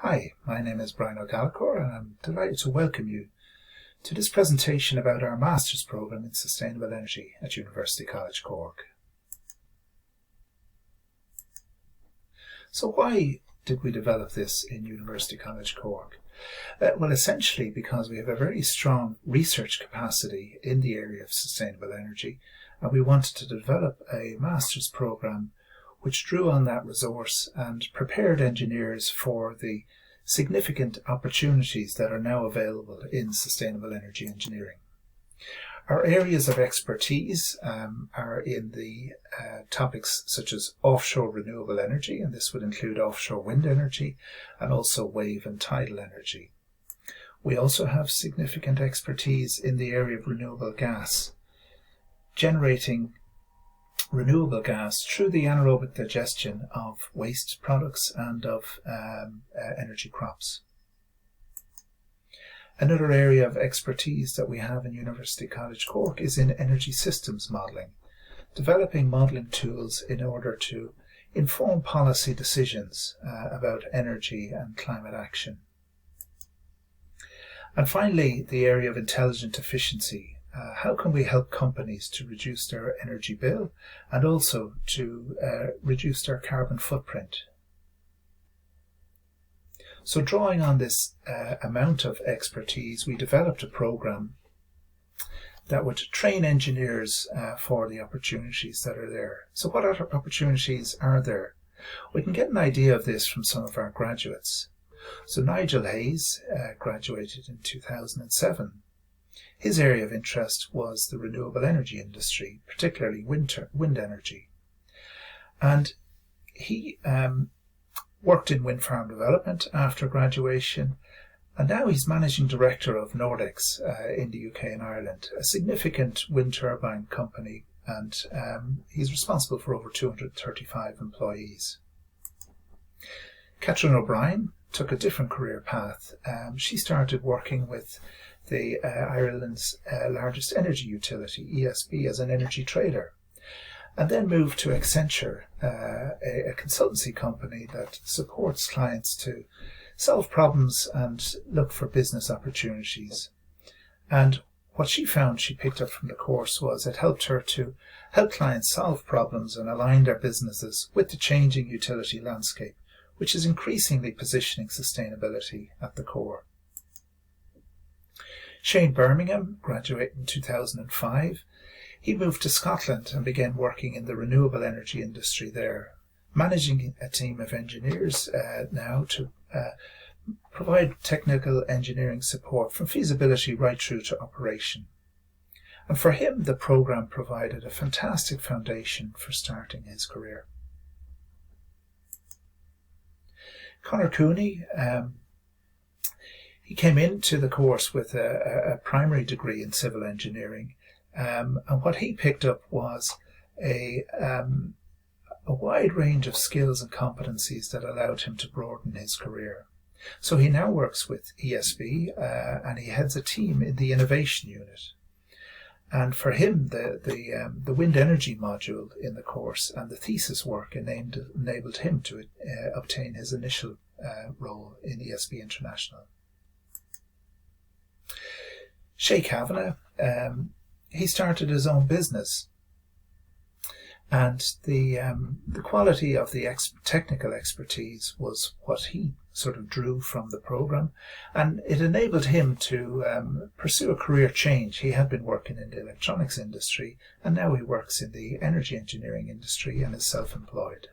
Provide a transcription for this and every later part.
Hi, my name is Brian O'Gallagher and I'm delighted to welcome you to this presentation about our Master's Programme in Sustainable Energy at University College Cork. So why did we develop this in University College Cork? Well, essentially because we have a very strong research capacity in the area of sustainable energy, and we wanted to develop a Master's Programme which drew on that resource and prepared engineers for the significant opportunities that are now available in sustainable energy engineering. Our areas of expertise are in the topics such as offshore renewable energy, and this would include offshore wind energy and also wave and tidal energy. We also have significant expertise in the area of renewable gas, generating renewable gas through the anaerobic digestion of waste products and of energy crops. Another area of expertise that we have in University College Cork is in energy systems modelling, developing modelling tools in order to inform policy decisions about energy and climate action. And finally, the area of intelligent efficiency. How can we help companies to reduce their energy bill and also to reduce their carbon footprint? So drawing on this amount of expertise, we developed a programme that would train engineers for the opportunities that are there. So what other opportunities are there? We can get an idea of this from some of our graduates. So Nigel Hayes graduated in 2007. His area of interest was the renewable energy industry, particularly wind energy. And he worked in wind farm development after graduation, and now he's managing director of Nordex in the UK and Ireland, a significant wind turbine company, and he's responsible for over 235 employees. Catherine O'Brien took a different career path. She started working with Ireland's largest energy utility, ESB, as an energy trader, and then moved to Accenture, a consultancy company that supports clients to solve problems and look for business opportunities. And what she found she picked up from the course was it helped her to help clients solve problems and align their businesses with the changing utility landscape, which is increasingly positioning sustainability at the core. Shane Bermingham graduated in 2005. He moved to Scotland and began working in the renewable energy industry there, managing a team of engineers now to provide technical engineering support from feasibility right through to operation. And for him, the programme provided a fantastic foundation for starting his career. Conor Cooney, he came into the course with a primary degree in civil engineering, and what he picked up was a wide range of skills and competencies that allowed him to broaden his career. So he now works with ESB and he heads a team in the innovation unit. And for him, the wind energy module in the course and the thesis work enabled him to obtain his initial role in ESB International. Shay Kavanagh, he started his own business, and the quality of the technical expertise was what he sort of drew from the programme, and it enabled him to pursue a career change. He had been working in the electronics industry, and now he works in the energy engineering industry and is self-employed.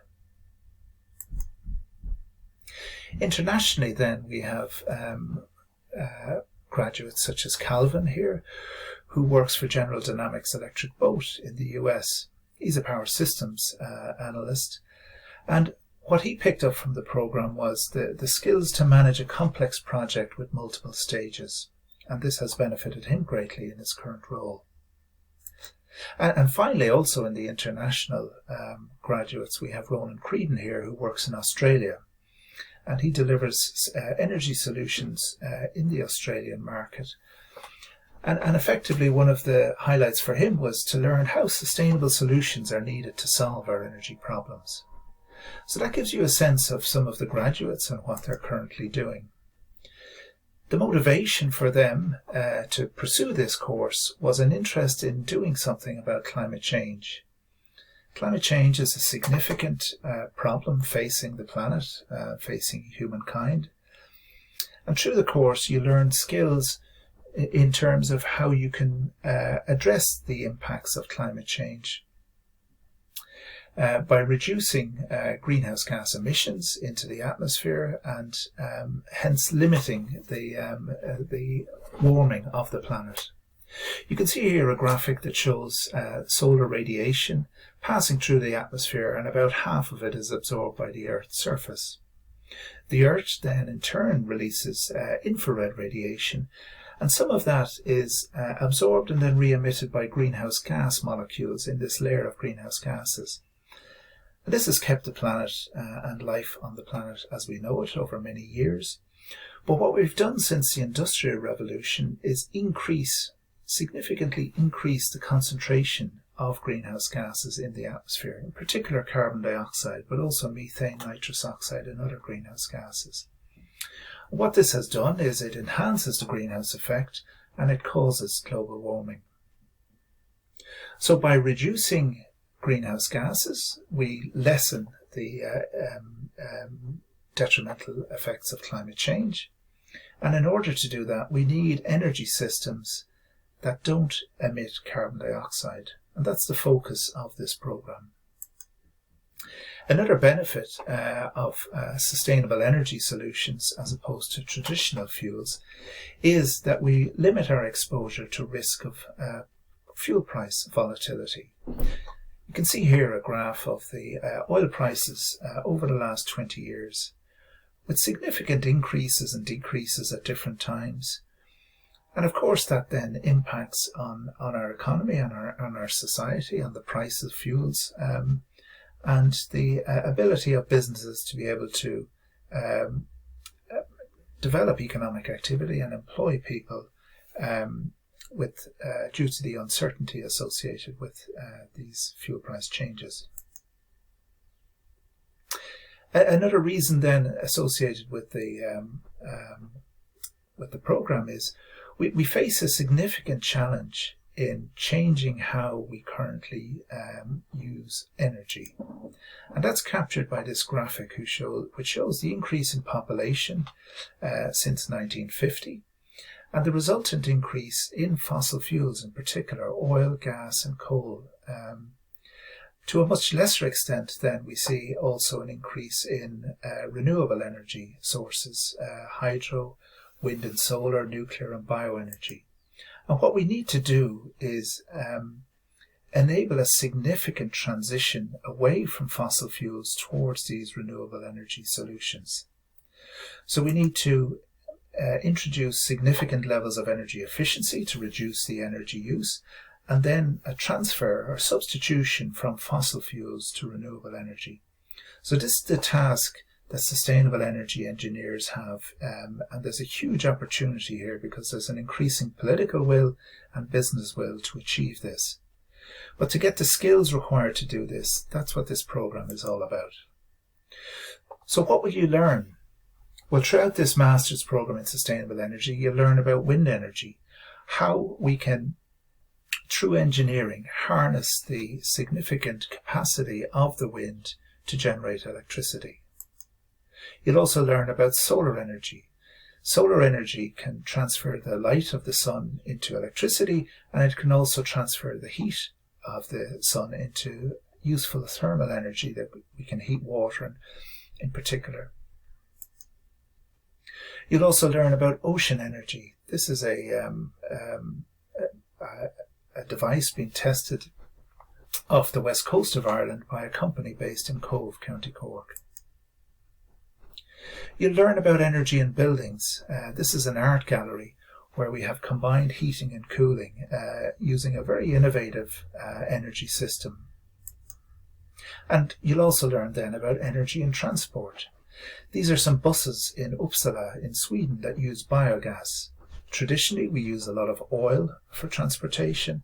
Internationally then we have graduates such as Calvin here, who works for General Dynamics Electric Boat in the US. He's a power systems analyst, and what he picked up from the programme was the skills to manage a complex project with multiple stages, and this has benefited him greatly in his current role. And finally, also in the international graduates, we have Ronan Creedon here, who works in Australia, and he delivers energy solutions in the Australian market. And effectively, one of the highlights for him was to learn how sustainable solutions are needed to solve our energy problems. So that gives you a sense of some of the graduates and what they're currently doing. The motivation for them to pursue this course was an interest in doing something about climate change. Climate change is a significant problem facing the planet, facing humankind. And through the course, you learn skills in terms of how you can address the impacts of climate change by reducing greenhouse gas emissions into the atmosphere and hence limiting the warming of the planet. You can see here a graphic that shows solar radiation passing through the atmosphere, and about half of it is absorbed by the Earth's surface. The Earth then in turn releases infrared radiation, and some of that is absorbed and then re-emitted by greenhouse gas molecules in this layer of greenhouse gases. And this has kept the planet and life on the planet as we know it over many years. But what we've done since the Industrial Revolution is significantly increase the concentration of greenhouse gases in the atmosphere, in particular carbon dioxide, but also methane, nitrous oxide and other greenhouse gases. What this has done is it enhances the greenhouse effect and it causes global warming. So by reducing greenhouse gases, we lessen the detrimental effects of climate change. And in order to do that, we need energy systems that don't emit carbon dioxide. And that's the focus of this program. Another benefit of sustainable energy solutions as opposed to traditional fuels is that we limit our exposure to risk of fuel price volatility. You can see here a graph of the oil prices over the last 20 years, with significant increases and decreases at different times. And of course that then impacts on our economy and on our society, on the price of fuels, and the ability of businesses to be able to develop economic activity and employ people due to the uncertainty associated with these fuel price changes. Another reason then associated with the program is we face a significant challenge in changing how we currently use energy. And that's captured by this graphic which shows the increase in population since 1950 and the resultant increase in fossil fuels, in particular oil, gas and coal. To a much lesser extent then we see also an increase in renewable energy sources, hydro, wind and solar, nuclear and bioenergy. And what we need to do is enable a significant transition away from fossil fuels towards these renewable energy solutions. So we need to introduce significant levels of energy efficiency to reduce the energy use, and then a transfer or substitution from fossil fuels to renewable energy. So this is the task that sustainable energy engineers have, and there's a huge opportunity here because there's an increasing political will and business will to achieve this. But to get the skills required to do this, that's what this program is all about. So what will you learn? Well, throughout this master's program in sustainable energy, you'll learn about wind energy, how we can, through engineering, harness the significant capacity of the wind to generate electricity. You'll also learn about solar energy. Solar energy can transfer the light of the sun into electricity, and it can also transfer the heat of the sun into useful thermal energy that we can heat water in particular. You'll also learn about ocean energy. This is a device being tested off the west coast of Ireland by a company based in Cove, County Cork. You'll learn about energy in buildings. This is an art gallery where we have combined heating and cooling using a very innovative energy system. And you'll also learn then about energy in transport. These are some buses in Uppsala in Sweden that use biogas. Traditionally, we use a lot of oil for transportation.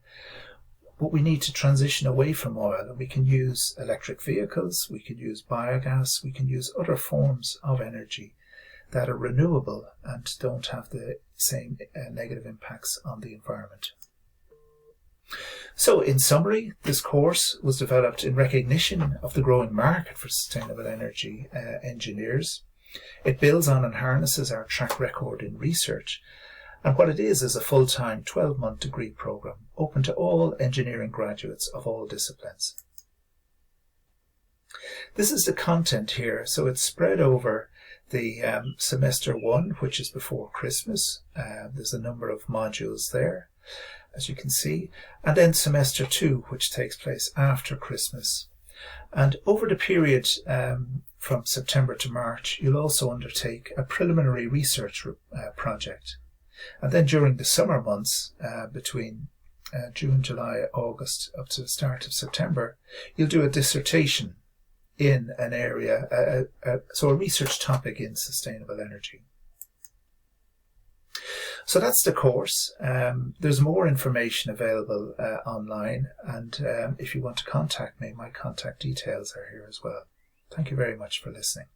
but we need to transition away from oil, and we can use electric vehicles, we can use biogas, we can use other forms of energy that are renewable and don't have the same negative impacts on the environment. So in summary, this course was developed in recognition of the growing market for sustainable energy engineers. It builds on and harnesses our track record in research, and what it is a full-time 12-month degree programme open to all engineering graduates of all disciplines. This is the content here, so it's spread over the semester 1, which is before Christmas. There's a number of modules there, as you can see, and then semester 2, which takes place after Christmas. And over the period from September to March, you'll also undertake a preliminary research project. And then during the summer months, between June, July, August, up to the start of September, you'll do a dissertation in an area, so a research topic in sustainable energy. So that's the course. There's more information available online, and if you want to contact me, my contact details are here as well. Thank you very much for listening.